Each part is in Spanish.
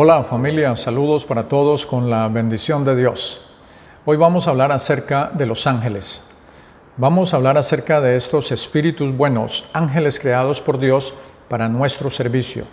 Hola familia, saludos para todos con la bendición de Dios. Hoy vamos a hablar acerca de los ángeles. Vamos a hablar acerca de estos espíritus buenos, ángeles creados por Dios para nuestro servicio.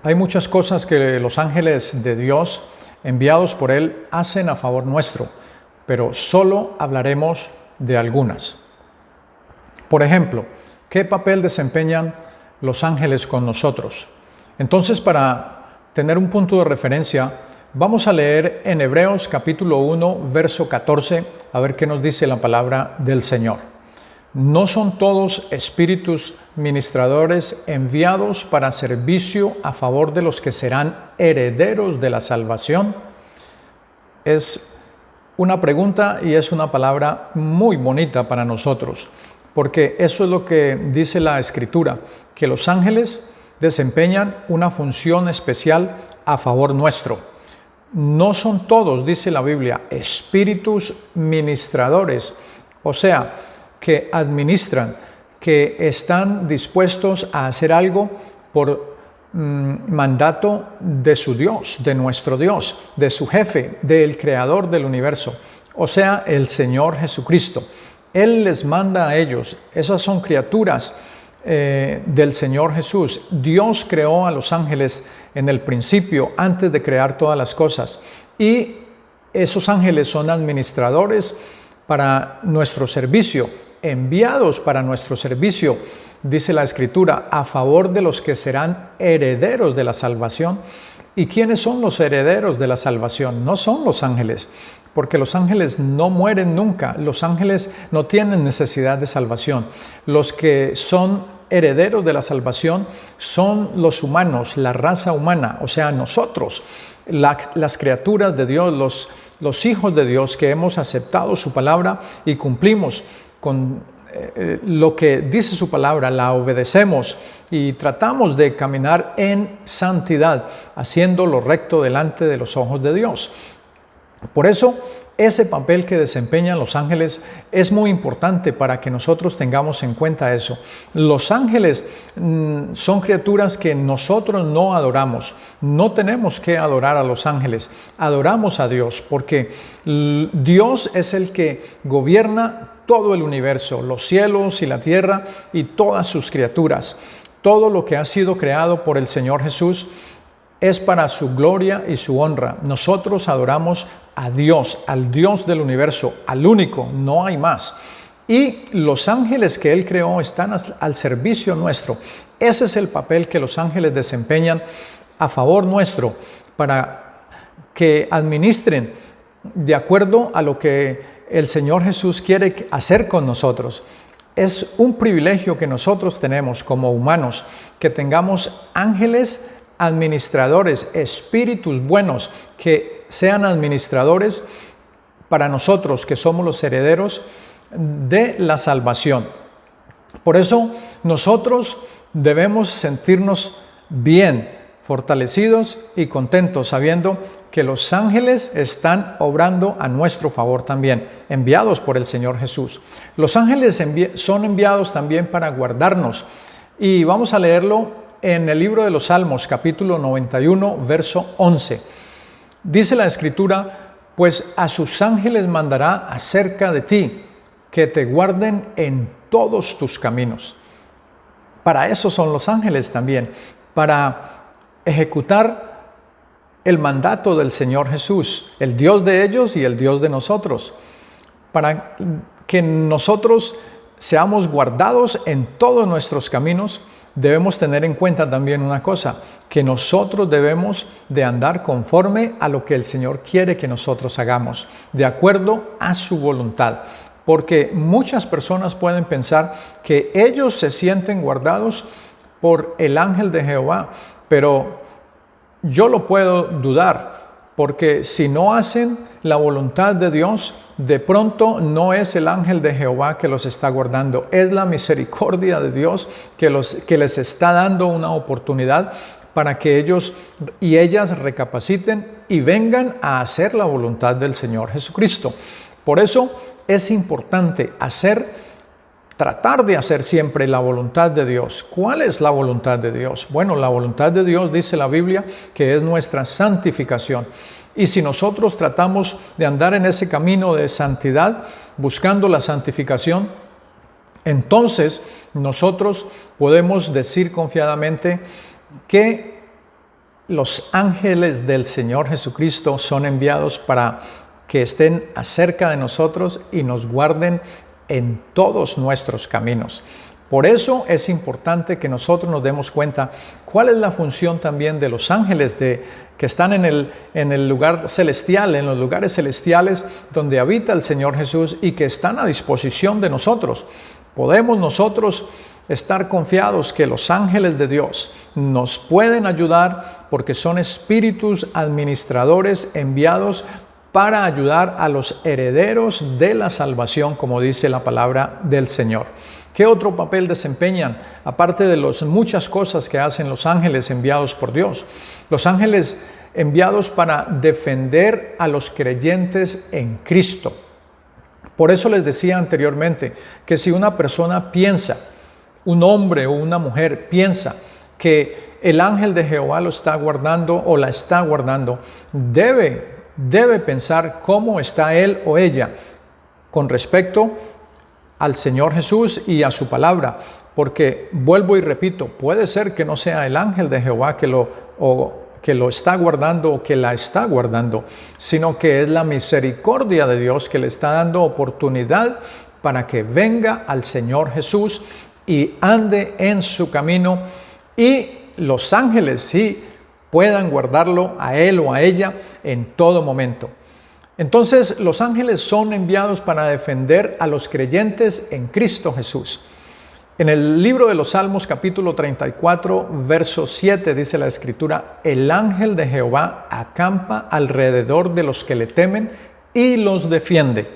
Hay muchas cosas que los ángeles de Dios, enviados por Él, hacen a favor nuestro, pero solo hablaremos de algunas. Por ejemplo, ¿qué papel desempeñan los ángeles con nosotros? Entonces, para tener un punto de referencia, vamos a leer en Hebreos capítulo 1, verso 14, a ver qué nos dice la palabra del Señor. ¿No son todos espíritus ministradores enviados para servicio a favor de los que serán herederos de la salvación? Es una pregunta y es una palabra muy bonita para nosotros, porque eso es lo que dice la Escritura, que los ángeles desempeñan una función especial a favor nuestro. No son todos, dice la Biblia, espíritus ministradores, o sea, que administran, que están dispuestos a hacer algo por mandato de su Dios, de nuestro Dios, de su jefe, del creador del universo, o sea, el Señor Jesucristo. Él les manda a ellos, esas son criaturas del Señor Jesús. Dios creó a los ángeles en el principio, antes de crear todas las cosas, y esos ángeles son administradores para nuestro servicio, enviados para nuestro servicio, dice la Escritura, a favor de los que serán herederos de la salvación. ¿Y quiénes son los herederos de la salvación? No son los ángeles, porque los ángeles no mueren nunca, los ángeles no tienen necesidad de salvación. Los que son herederos de la salvación son los humanos, la raza humana, o sea, nosotros, las criaturas de Dios, los hijos de Dios que hemos aceptado su palabra y cumplimos con lo que dice su palabra, la obedecemos y tratamos de caminar en santidad, haciendo lo recto delante de los ojos de Dios. Por eso, ese papel que desempeñan los ángeles es muy importante para que nosotros tengamos en cuenta eso. Los ángeles son criaturas que nosotros no adoramos. No tenemos que adorar a los ángeles. Adoramos a Dios porque Dios es el que gobierna todo el universo, los cielos y la tierra y todas sus criaturas. Todo lo que ha sido creado por el Señor Jesús es para su gloria y su honra. Nosotros adoramos a Dios, al Dios del universo, al único, no hay más. Y los ángeles que Él creó están al servicio nuestro. Ese es el papel que los ángeles desempeñan a favor nuestro, para que administren de acuerdo a lo que el Señor Jesús quiere hacer con nosotros. Es un privilegio que nosotros tenemos como humanos, que tengamos ángeles administradores, espíritus buenos, que sean administradores para nosotros, que somos los herederos de la salvación. Por eso nosotros debemos sentirnos bien, fortalecidos y contentos, sabiendo que los ángeles están obrando a nuestro favor también, enviados por el Señor Jesús. Los ángeles son enviados también para guardarnos, y vamos a leerlo en el libro de los Salmos, capítulo 91, verso 11. Dice la Escritura: pues a sus ángeles mandará acerca de ti, que te guarden en todos tus caminos. Para eso son los ángeles también, para ejecutar el mandato del Señor Jesús, el Dios de ellos y el Dios de nosotros, para que nosotros seamos guardados en todos nuestros caminos. Debemos tener en cuenta también una cosa, que nosotros debemos de andar conforme a lo que el Señor quiere que nosotros hagamos, de acuerdo a su voluntad. Porque muchas personas pueden pensar que ellos se sienten guardados por el ángel de Jehová, pero yo lo puedo dudar, porque si no hacen la voluntad de Dios, de pronto no es el ángel de Jehová que los está guardando, es la misericordia de Dios que les está dando una oportunidad para que ellos y ellas recapaciten y vengan a hacer la voluntad del Señor Jesucristo. Por eso es importante tratar de hacer siempre la voluntad de Dios. ¿Cuál es la voluntad de Dios? Bueno, la voluntad de Dios, dice la Biblia, que es nuestra santificación. Y si nosotros tratamos de andar en ese camino de santidad, buscando la santificación, entonces nosotros podemos decir confiadamente que los ángeles del Señor Jesucristo son enviados para que estén acerca de nosotros y nos guarden en todos nuestros caminos. Por eso es importante que nosotros nos demos cuenta cuál es la función también de los ángeles que están en el lugar celestial, en los lugares celestiales donde habita el Señor Jesús y que están a disposición de nosotros. Podemos nosotros estar confiados que los ángeles de Dios nos pueden ayudar porque son espíritus administradores enviados para ayudar a los herederos de la salvación, como dice la palabra del Señor. ¿Qué otro papel desempeñan? Aparte de las muchas cosas que hacen los ángeles enviados por Dios. Los ángeles enviados para defender a los creyentes en Cristo. Por eso les decía anteriormente que si una persona piensa, un hombre o una mujer piensa que el ángel de Jehová lo está guardando o la está guardando, debe pensar cómo está él o ella con respecto al Señor Jesús y a su palabra, porque vuelvo y repito, puede ser que no sea el ángel de Jehová que lo está guardando o que la está guardando, sino que es la misericordia de Dios que le está dando oportunidad para que venga al Señor Jesús y ande en su camino, y los ángeles sí puedan guardarlo a él o a ella en todo momento. Entonces, los ángeles son enviados para defender a los creyentes en Cristo Jesús. En el libro de los Salmos, capítulo 34, verso 7, dice la Escritura: el ángel de Jehová acampa alrededor de los que le temen y los defiende.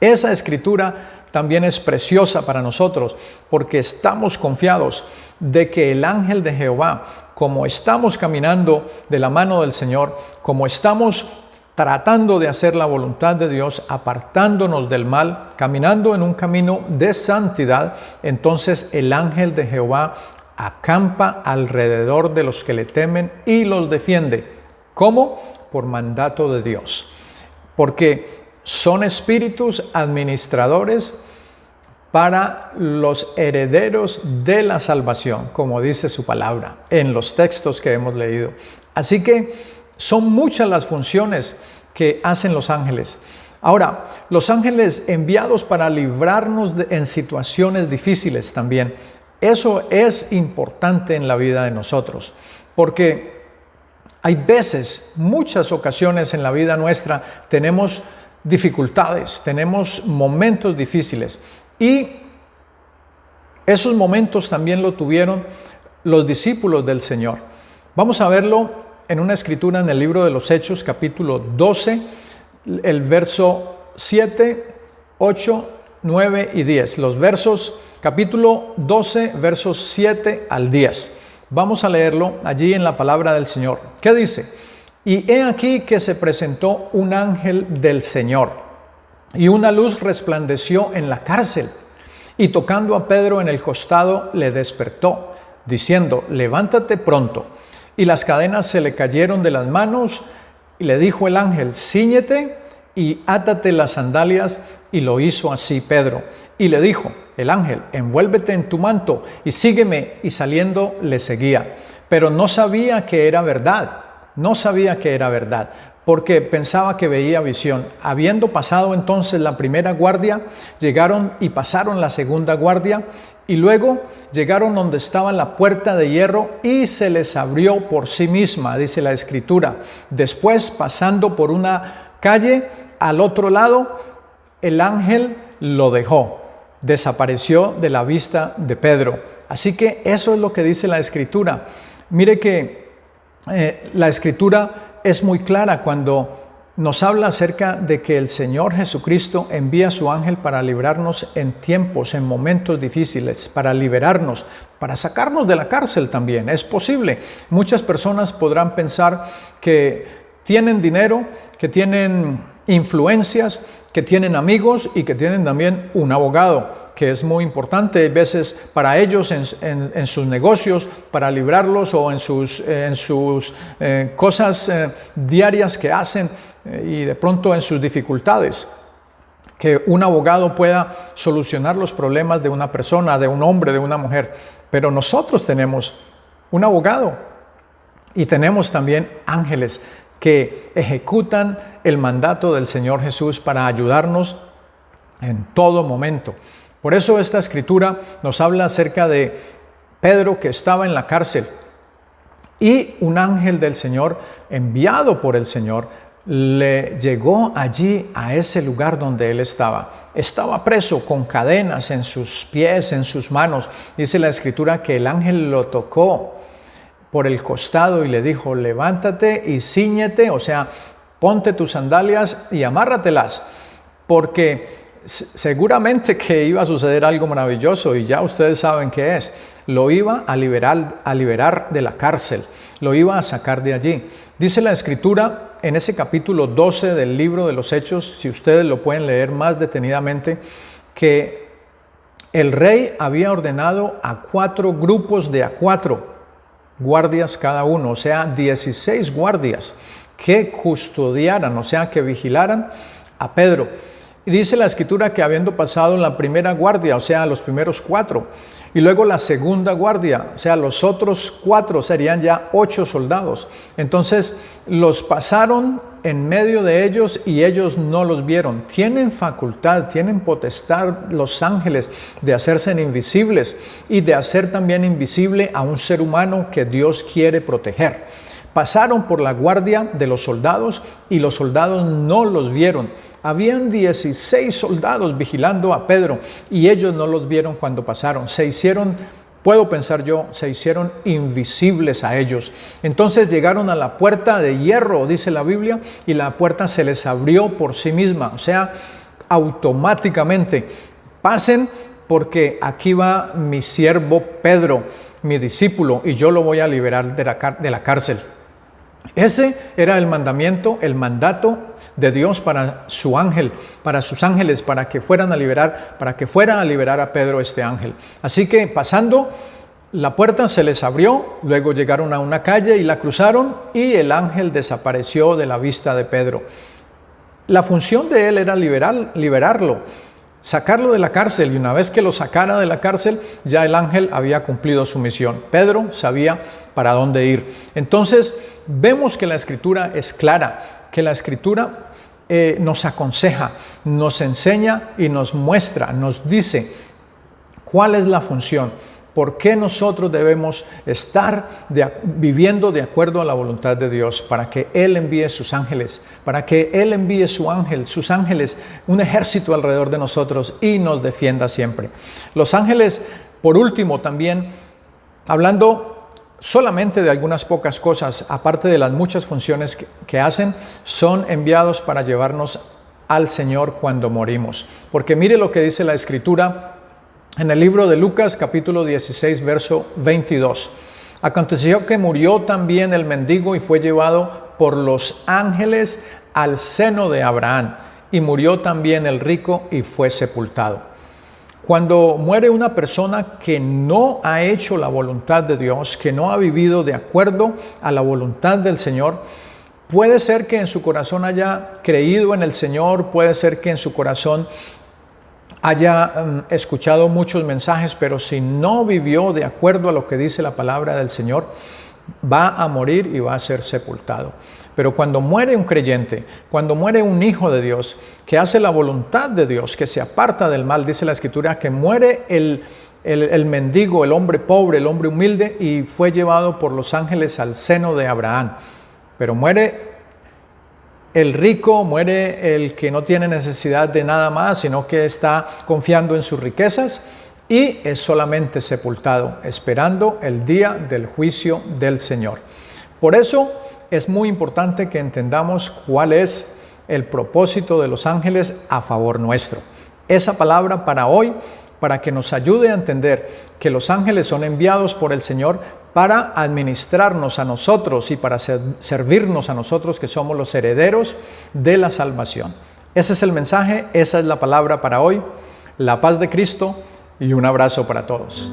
Esa Escritura también es preciosa para nosotros, porque estamos confiados de que el ángel de Jehová, como estamos caminando de la mano del Señor, como estamos tratando de hacer la voluntad de Dios, apartándonos del mal, caminando en un camino de santidad, entonces el ángel de Jehová acampa alrededor de los que le temen y los defiende. ¿Cómo? Por mandato de Dios. Porque son espíritus administradores para los herederos de la salvación, como dice su palabra en los textos que hemos leído. Así que son muchas las funciones que hacen los ángeles. Ahora, los ángeles enviados para librarnos en situaciones difíciles también. Eso es importante en la vida de nosotros, porque hay veces, muchas ocasiones en la vida nuestra, tenemos dificultades, tenemos momentos difíciles, y esos momentos también lo tuvieron los discípulos del Señor. Vamos a verlo en una escritura en el libro de los Hechos, capítulo 12, el verso 7, 8, 9 y 10. Los versos, capítulo 12, versos 7 al 10. Vamos a leerlo allí en la palabra del Señor. ¿Qué dice? Y he aquí que se presentó un ángel del Señor, y una luz resplandeció en la cárcel, y tocando a Pedro en el costado le despertó, diciendo: levántate pronto. Y las cadenas se le cayeron de las manos, y le dijo el ángel: cíñete y átate las sandalias. Y lo hizo así Pedro. Y le dijo el ángel: envuélvete en tu manto y sígueme. Y saliendo le seguía. Pero no sabía que era verdad. No sabía que era verdad, porque pensaba que veía visión. Habiendo pasado entonces la primera guardia, llegaron y pasaron la segunda guardia, y luego llegaron donde estaba la puerta de hierro, y se les abrió por sí misma, dice la Escritura. Después, pasando por una calle al otro lado, el ángel lo dejó. Desapareció de la vista de Pedro. Así que eso es lo que dice la Escritura. Mire que la Escritura es muy clara cuando nos habla acerca de que el Señor Jesucristo envía a su ángel para librarnos en tiempos, en momentos difíciles, para liberarnos, para sacarnos de la cárcel también. Es posible. Muchas personas podrán pensar que tienen dinero, que tienen influencias, que tienen amigos y que tienen también un abogado, que es muy importante a veces para ellos en sus negocios, para librarlos o en sus cosas diarias que hacen y de pronto en sus dificultades. Que un abogado pueda solucionar los problemas de una persona, de un hombre, de una mujer. Pero nosotros tenemos un abogado y tenemos también ángeles que ejecutan el mandato del Señor Jesús para ayudarnos en todo momento. Por eso esta escritura nos habla acerca de Pedro, que estaba en la cárcel, y un ángel del Señor, enviado por el Señor, le llegó allí a ese lugar donde él estaba. Estaba preso con cadenas en sus pies, en sus manos. Dice la escritura que el ángel lo tocó por el costado y le dijo: levántate y cíñete, o sea, ponte tus sandalias y amárratelas, porque seguramente que iba a suceder algo maravilloso, y ya ustedes saben qué es. Lo iba a liberar de la cárcel, lo iba a sacar de allí. Dice la escritura en ese capítulo 12 del libro de los Hechos, si ustedes lo pueden leer más detenidamente, que el rey había ordenado a 4 grupos de a 4 guardias cada uno, o sea, 16 guardias que custodiaran, o sea, que vigilaran a Pedro. Y dice la escritura que habiendo pasado la primera guardia, o sea, los primeros 4, y luego la segunda guardia, o sea, los otros 4 serían ya 8 soldados. Entonces los pasaron en medio de ellos y ellos no los vieron. Tienen facultad, tienen potestad los ángeles de hacerse invisibles y de hacer también invisible a un ser humano que Dios quiere proteger. Pasaron por la guardia de los soldados y los soldados no los vieron. Habían 16 soldados vigilando a Pedro y ellos no los vieron cuando pasaron. Se hicieron invisibles a ellos. Entonces llegaron a la puerta de hierro, dice la Biblia, y la puerta se les abrió por sí misma, o sea, automáticamente. Pasen, porque aquí va mi siervo Pedro, mi discípulo, y yo lo voy a liberar de la cárcel. Ese era el mandamiento, el mandato de Dios para su ángel, para sus ángeles, para que fuera a liberar a Pedro, este ángel. Así que pasando, la puerta se les abrió, luego llegaron a una calle y la cruzaron, y el ángel desapareció de la vista de Pedro. La función de él era liberarlo, sacarlo de la cárcel, y una vez que lo sacara de la cárcel, ya el ángel había cumplido su misión. Pedro sabía para dónde ir. Entonces vemos que la escritura es clara, que la escritura nos aconseja, nos enseña y nos muestra, nos dice cuál es la función, por qué nosotros debemos estar viviendo de acuerdo a la voluntad de Dios, para que Él envíe sus ángeles, para que Él envíe sus ángeles, un ejército alrededor de nosotros, y nos defienda siempre. Los ángeles, por último, también, hablando solamente de algunas pocas cosas, aparte de las muchas funciones que hacen, son enviados para llevarnos al Señor cuando morimos. Porque mire lo que dice la escritura en el libro de Lucas, capítulo 16, verso 22. Aconteció que murió también el mendigo y fue llevado por los ángeles al seno de Abraham, y murió también el rico y fue sepultado. Cuando muere una persona que no ha hecho la voluntad de Dios, que no ha vivido de acuerdo a la voluntad del Señor, puede ser que en su corazón haya creído en el Señor, puede ser que en su corazón haya escuchado muchos mensajes, pero si no vivió de acuerdo a lo que dice la palabra del Señor, va a morir y va a ser sepultado. Pero cuando muere un creyente, cuando muere un hijo de Dios, que hace la voluntad de Dios, que se aparta del mal, dice la escritura que muere el mendigo, el hombre pobre, el hombre humilde, y fue llevado por los ángeles al seno de Abraham. Pero muere el rico, muere el que no tiene necesidad de nada más, sino que está confiando en sus riquezas, y es solamente sepultado, esperando el día del juicio del Señor. Por eso es muy importante que entendamos cuál es el propósito de los ángeles a favor nuestro. Esa palabra para hoy, para que nos ayude a entender que los ángeles son enviados por el Señor para administrarnos a nosotros y para servirnos a nosotros, que somos los herederos de la salvación. Ese es el mensaje, esa es la palabra para hoy. La paz de Cristo y un abrazo para todos.